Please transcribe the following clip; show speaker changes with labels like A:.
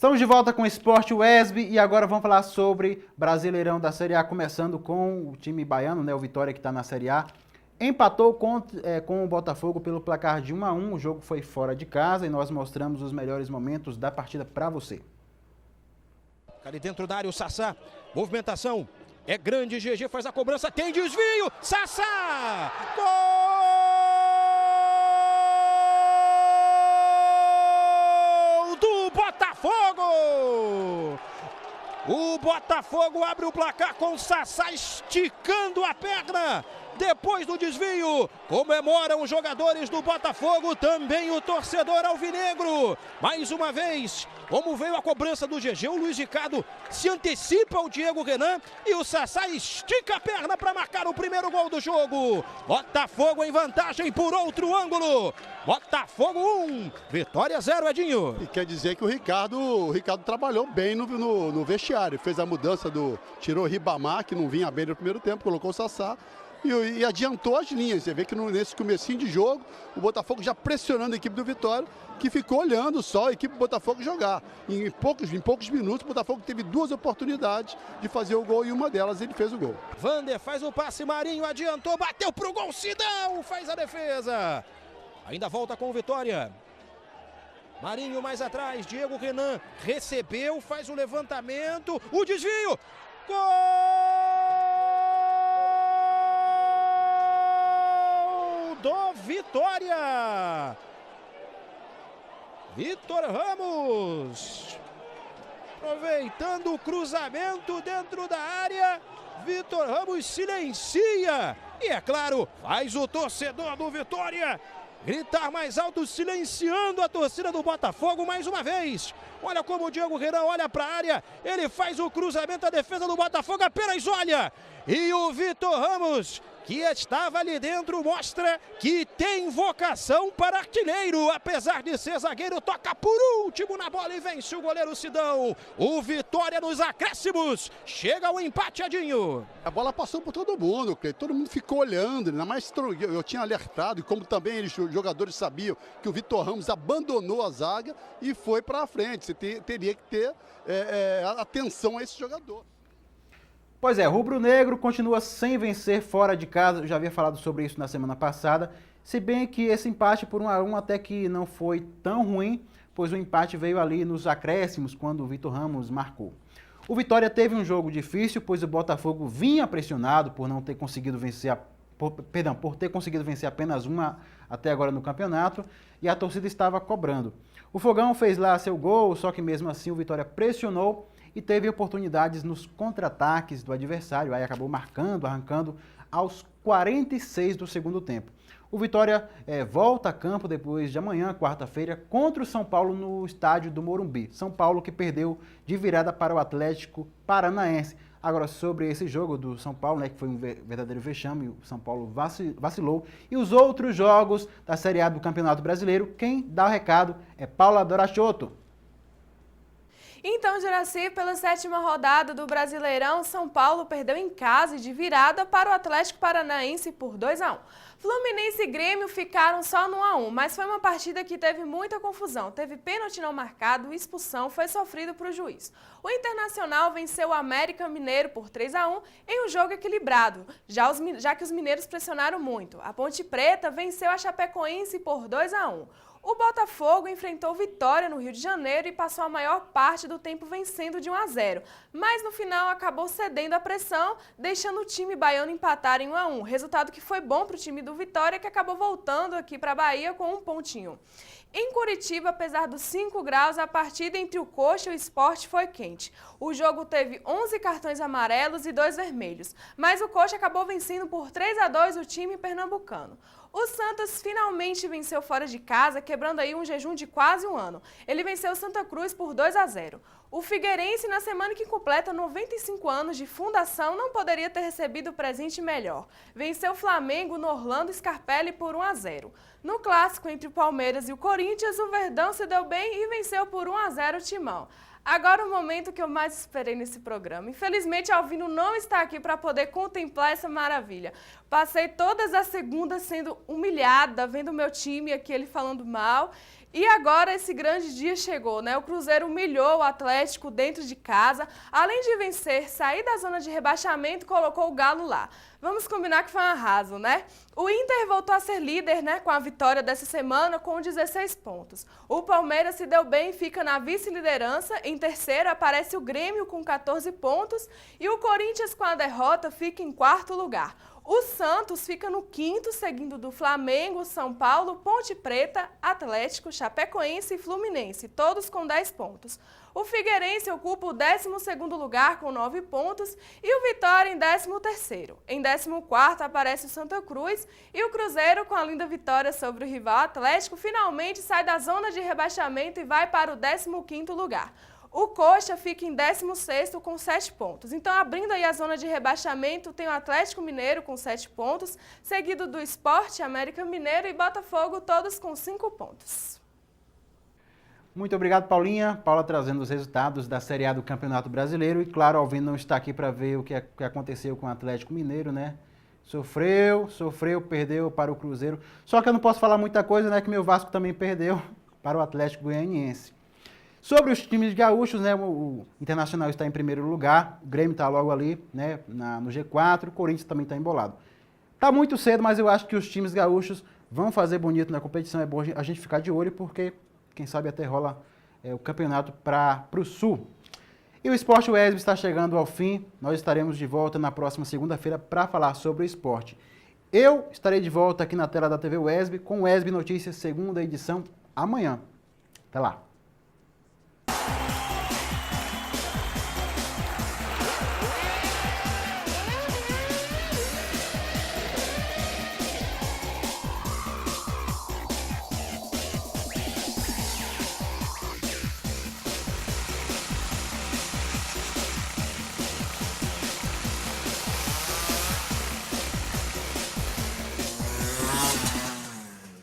A: Estamos de volta com o Esporte UESB e agora vamos falar sobre Brasileirão da Série A, começando com o time baiano, né, o Vitória, que está na Série A. Empatou com o Botafogo pelo placar de 1-1, o jogo foi fora de casa e nós mostramos os melhores momentos da partida para você.
B: Ali dentro da área o Sassá, movimentação, é grande, GG faz a cobrança, tem desvio, Sassá! Gol do Botafogo! O Botafogo abre o placar com o Sassá esticando a perna. Depois do desvio, comemoram os jogadores do Botafogo, também o torcedor alvinegro. Mais uma vez, como veio a cobrança do GG, o Luiz Ricardo se antecipa ao Diego Renan e o Sassá estica a perna para marcar o primeiro gol do jogo. Botafogo em vantagem por outro ângulo. Botafogo 1, Vitória 0, Edinho.
C: E quer dizer que o Ricardo trabalhou bem no vestiário. Fez a mudança tirou o Ribamar, que não vinha bem no primeiro tempo, colocou o Sassá. E adiantou as linhas. Você vê que nesse comecinho de jogo, o Botafogo já pressionando a equipe do Vitória, que ficou olhando só a equipe do Botafogo jogar. Em poucos minutos, o Botafogo teve duas oportunidades de fazer o gol e uma delas ele fez o gol.
B: Vander faz o passe, Marinho adiantou, bateu pro gol, Sidão faz a defesa. Ainda volta com o Vitória. Marinho mais atrás, Diego Renan recebeu, faz o levantamento, o desvio. Gol! Do Vitória! Vitor Ramos! Aproveitando o cruzamento dentro da área, Vitor Ramos silencia! E é claro, faz o torcedor do Vitória gritar mais alto, silenciando a torcida do Botafogo mais uma vez. Olha como o Diego Renan olha para a área, ele faz o cruzamento, a defesa do Botafogo apenas olha. E o Vitor Ramos, que estava ali dentro, mostra que tem vocação para artilheiro. Apesar de ser zagueiro, toca por último na bola e vence o goleiro Sidão. O Vitória nos acréscimos. Chega o empate, Edinho.
C: A bola passou por todo mundo, todo mundo ficou olhando, ainda mais eu tinha alertado, e como também os jogadores sabiam que o Vitor Ramos abandonou a zaga e foi para a frente. Você teria que ter atenção a esse jogador.
A: Pois é, rubro-negro continua sem vencer fora de casa, eu já havia falado sobre isso na semana passada, se bem que esse empate por 1-1 até que não foi tão ruim, pois o empate veio ali nos acréscimos quando o Vitor Ramos marcou. O Vitória teve um jogo difícil, pois o Botafogo vinha pressionado por não ter conseguido vencer, por ter conseguido vencer apenas uma até agora no campeonato, e a torcida estava cobrando. O Fogão fez lá seu gol, só que mesmo assim o Vitória pressionou e teve oportunidades nos contra-ataques do adversário, aí acabou arrancando aos 46 do segundo tempo. O Vitória volta a campo depois de amanhã, quarta-feira, contra o São Paulo no estádio do Morumbi. São Paulo que perdeu de virada para o Atlético Paranaense. Agora, sobre esse jogo do São Paulo, né, que foi um verdadeiro vexame, o São Paulo vacilou. E os outros jogos da Série A do Campeonato Brasileiro, quem dá o recado é Paula Dorachotto.
D: Então, Juraci, pela 7ª rodada do Brasileirão, São Paulo perdeu em casa e de virada para o Atlético Paranaense por 2-1. Fluminense e Grêmio ficaram só no 1-1, mas foi uma partida que teve muita confusão. Teve pênalti não marcado, expulsão foi sofrido para o juiz. O Internacional venceu o América Mineiro por 3-1 em um jogo equilibrado, já que os mineiros pressionaram muito. A Ponte Preta venceu a Chapecoense por 2-1. O Botafogo enfrentou Vitória no Rio de Janeiro e passou a maior parte do tempo vencendo de 1-0, mas no final acabou cedendo à pressão, deixando o time baiano empatar em 1-1, resultado que foi bom para o time do Vitória, que acabou voltando aqui para a Bahia com um pontinho. Em Curitiba, apesar dos 5 graus, a partida entre o Coxa e o Sport foi quente. O jogo teve 11 cartões amarelos e 2 vermelhos, mas o Coxa acabou vencendo por 3-2 o time pernambucano. O Santos finalmente venceu fora de casa, quebrando aí um jejum de quase um ano. Ele venceu o Santa Cruz por 2-0. O Figueirense, na semana que completa 95 anos de fundação, não poderia ter recebido presente melhor. Venceu o Flamengo no Orlando Scarpelli por 1-0. No clássico entre o Palmeiras e o Corinthians, o Verdão se deu bem e venceu por 1-0 o Timão. Agora o momento que eu mais esperei nesse programa. Infelizmente, Alvino não está aqui para poder contemplar essa maravilha. Passei todas as segundas sendo humilhada, vendo o meu time aqui, ele falando mal. E agora esse grande dia chegou, né? O Cruzeiro humilhou o Atlético dentro de casa. Além de vencer, sair da zona de rebaixamento, colocou o Galo lá. Vamos combinar que foi um arraso, né? O Inter voltou a ser líder, né? Com a vitória dessa semana com 16 pontos. O Palmeiras se deu bem e fica na vice-liderança. Em terceiro aparece o Grêmio com 14 pontos. E o Corinthians com a derrota fica em quarto lugar. O Santos fica no quinto, seguindo do Flamengo, São Paulo, Ponte Preta, Atlético, Chapecoense e Fluminense, todos com 10 pontos. O Figueirense ocupa o 12º lugar com 9 pontos e o Vitória em 13º. Em 14º aparece o Santa Cruz e o Cruzeiro, com a linda vitória sobre o rival Atlético, finalmente sai da zona de rebaixamento e vai para o 15º lugar. O Coxa fica em 16º com 7 pontos. Então, abrindo aí a zona de rebaixamento, tem o Atlético Mineiro com 7 pontos, seguido do Sport, América Mineiro e Botafogo, todos com 5 pontos.
A: Muito obrigado, Paulinha. Paula trazendo os resultados da Série A do Campeonato Brasileiro. E, claro, Alvino não está aqui para ver o que aconteceu com o Atlético Mineiro, né? Sofreu, perdeu para o Cruzeiro. Só que eu não posso falar muita coisa, né? Que meu Vasco também perdeu para o Atlético Goianiense. Sobre os times gaúchos, né, o Internacional está em primeiro lugar, o Grêmio está logo ali, né, no G4, o Corinthians também está embolado. Está muito cedo, mas eu acho que os times gaúchos vão fazer bonito na competição, é bom a gente ficar de olho, porque quem sabe até rola o campeonato para o Sul. E o Sport Wesb está chegando ao fim, nós estaremos de volta na próxima segunda-feira para falar sobre o esporte. Eu estarei de volta aqui na tela da TV Wesb com o Wesb Notícias, segunda edição, amanhã. Até lá.